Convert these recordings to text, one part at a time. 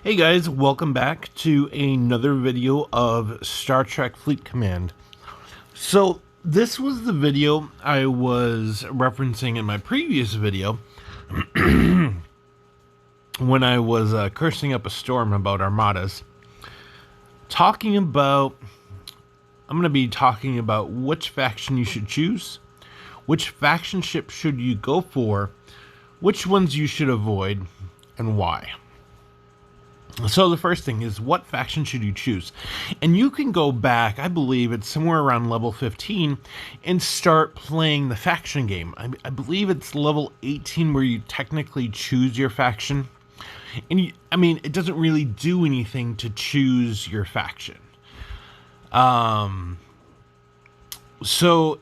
Hey guys, welcome back to another video of Star Trek Fleet Command. So this was the video I was referencing in my previous video when I was cursing up a storm about armadas. I'm going to be talking about which faction you should choose, which faction ship should you go for, which ones you should avoid, and why. So the first thing is, what faction should you choose? And you can go back, I believe it's somewhere around level 15, and start playing the faction game. I believe it's level 18 where you technically choose your faction. And it doesn't really do anything to choose your faction. So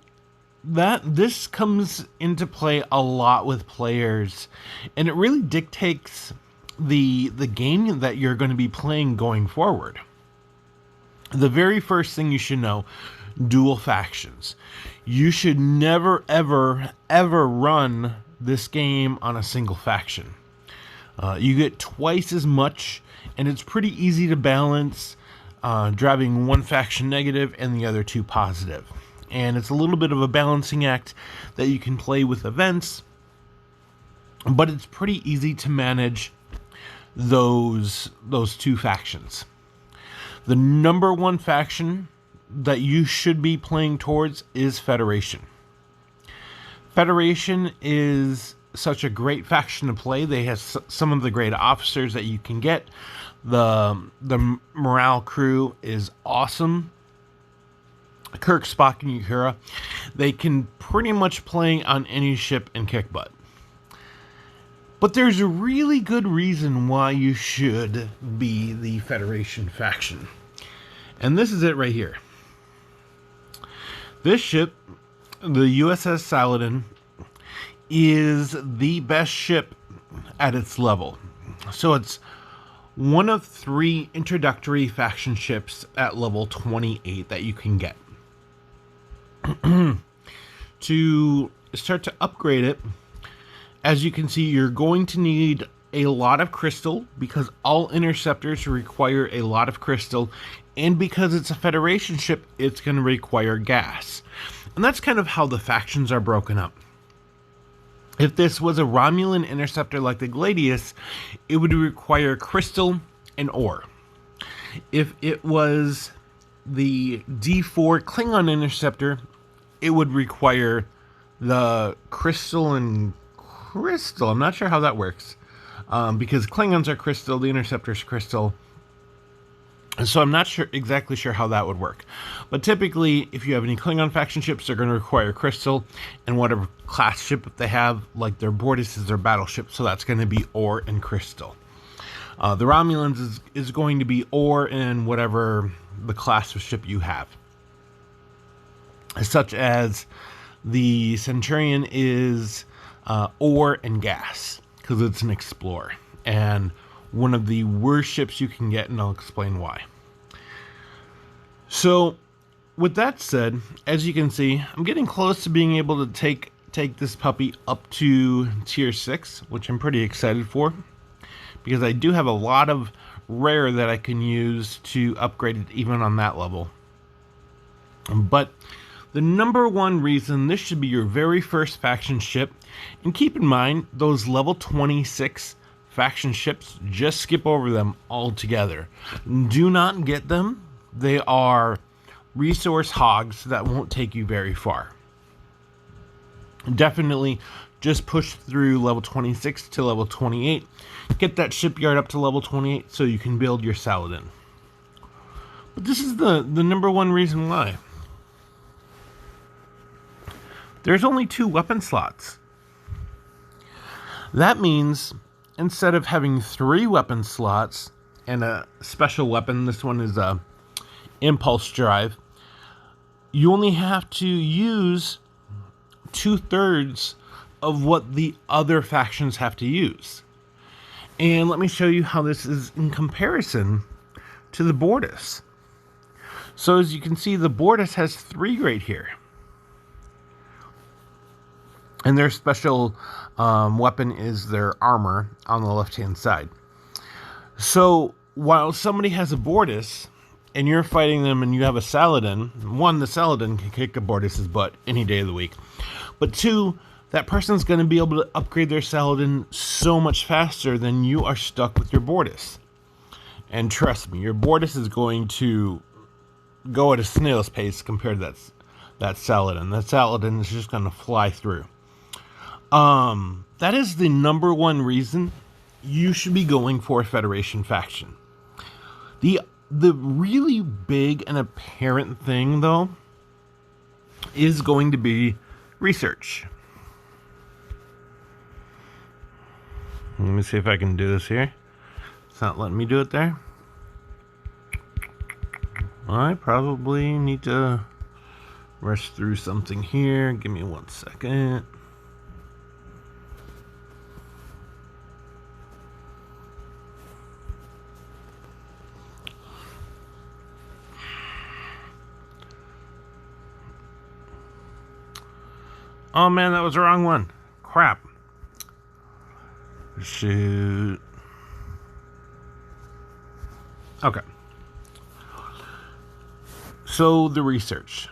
this comes into play a lot with players, and it really dictates the game that you're going to be playing going forward. The very first thing you should know, dual factions. You should never, ever, ever run this game on a single faction. You get twice as much, and it's pretty easy to balance, driving one faction negative and the other two positive. And it's a little bit of a balancing act that you can play with events, but it's pretty easy to manage those two factions. The number one faction that you should be playing towards is Federation. Federation is such a great faction to play. They have some of the great officers that you can get. The morale crew is awesome. Kirk, Spock, and Uhura, they can pretty much play on any ship and kick butt. But there's a really good reason why you should be the Federation faction. And this is it right here. This ship, the USS Saladin, is the best ship at its level. So it's one of 3 introductory faction ships at level 28 that you can get. To start to upgrade it, as you can see, you're going to need a lot of crystal, because all interceptors require a lot of crystal, and because it's a Federation ship, it's going to require gas. And that's kind of how the factions are broken up. If this was a Romulan interceptor like the Gladius, it would require crystal and ore. If it was the D4 Klingon interceptor, it would require the crystal and crystal. I'm not sure how that works, because Klingons are crystal, the Interceptor's crystal, so I'm not exactly sure how that would work. But typically, if you have any Klingon faction ships, they're going to require crystal, and whatever class ship they have, like their Bortus is their battleship, so that's going to be ore and crystal. The Romulans is going to be ore and whatever the class of ship you have, such as the Centurion is ore and gas, because it's an explorer and one of the worst ships you can get, and I'll explain why. So with that said, as you can see, I'm getting close to being able to take this puppy up to tier 6, which I'm pretty excited for, because I do have a lot of rare that I can use to upgrade it even on that level. But the number one reason this should be your very first faction ship, and keep in mind, those level 26 faction ships, just skip over them altogether. Do not get them. They are resource hogs that won't take you very far. Definitely just push through level 26 to level 28. Get that shipyard up to level 28 so you can build your Saladin. But this is the number one reason why. There's only 2 weapon slots. That means instead of having 3 weapon slots and a special weapon, this one is a impulse drive, you only have to use 2/3 of what the other factions have to use. And let me show you how this is in comparison to the Bortus. So as you can see, the Bortus has 3 right here. And their special weapon is their armor on the left-hand side. So while somebody has a Bortus and you're fighting them and you have a Saladin, one, the Saladin can kick a Bortus's butt any day of the week. But two, that person's going to be able to upgrade their Saladin so much faster than you are stuck with your Bortus. And trust me, your Bortus is going to go at a snail's pace compared to that Saladin. That Saladin is just going to fly through. That is the number one reason you should be going for a Federation faction. The really big and apparent thing, though, is going to be research. Let me see if I can do this here. It's not letting me do it there. I probably need to rush through something here. Give me 1 second. Oh man, that was the wrong one. Crap. Shoot. Okay. So the research.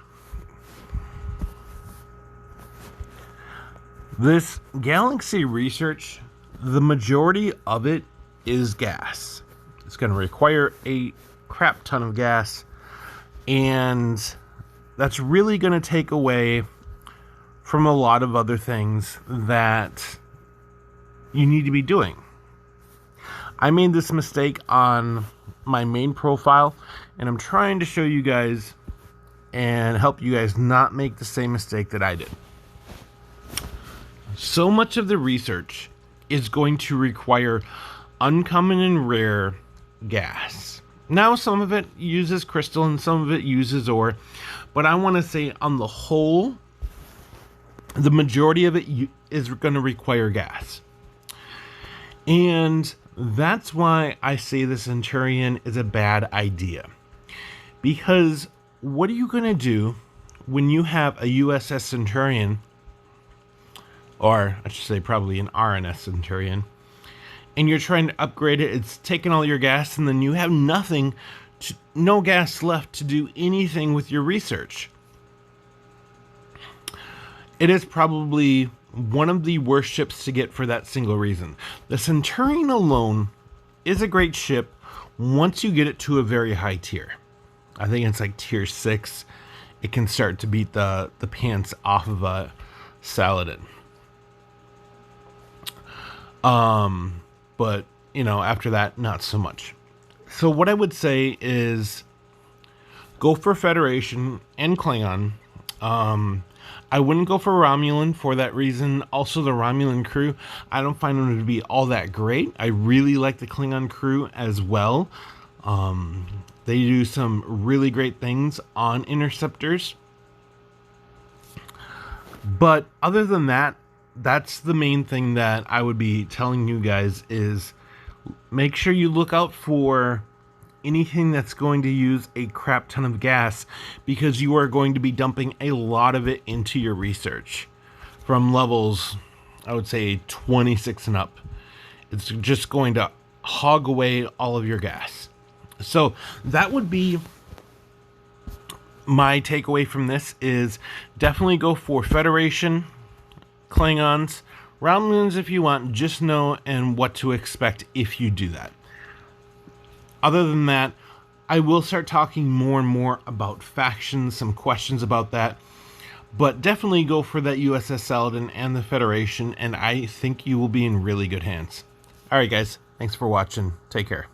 This galaxy research, the majority of it is gas. It's going to require a crap ton of gas, and that's really going to take away from a lot of other things that you need to be doing. I made this mistake on my main profile, and I'm trying to show you guys and help you guys not make the same mistake that I did. So much of the research is going to require uncommon and rare gas. Now, some of it uses crystal and some of it uses ore, but I want to say on the whole, the majority of it is going to require gas. And that's why I say the Centurion is a bad idea. Because what are you going to do when you have a USS Centurion, or I should say probably an RNS Centurion, and you're trying to upgrade it, it's taking all your gas, and then you have no gas left to do anything with your research. It is probably one of the worst ships to get for that single reason. The Centurion alone is a great ship once you get it to a very high tier. I think it's like tier 6. It can start to beat the pants off of a Saladin. But, after that, not so much. So what I would say is go for Federation and Klingon. I wouldn't go for Romulan for that reason. Also, the Romulan crew, I don't find them to be all that great. I really like the Klingon crew as well. They do some really great things on interceptors. But other than that, that's the main thing that I would be telling you guys is make sure you look out for anything that's going to use a crap ton of gas, because you are going to be dumping a lot of it into your research from levels, I would say 26 and up. It's just going to hog away all of your gas. So that would be my takeaway from this, is definitely go for Federation, Klingons, Romulans if you want. Just know and what to expect if you do that. Other than that, I will start talking more and more about factions, some questions about that. But definitely go for that USS Saladin and the Federation, and I think you will be in really good hands. Alright guys, thanks for watching. Take care.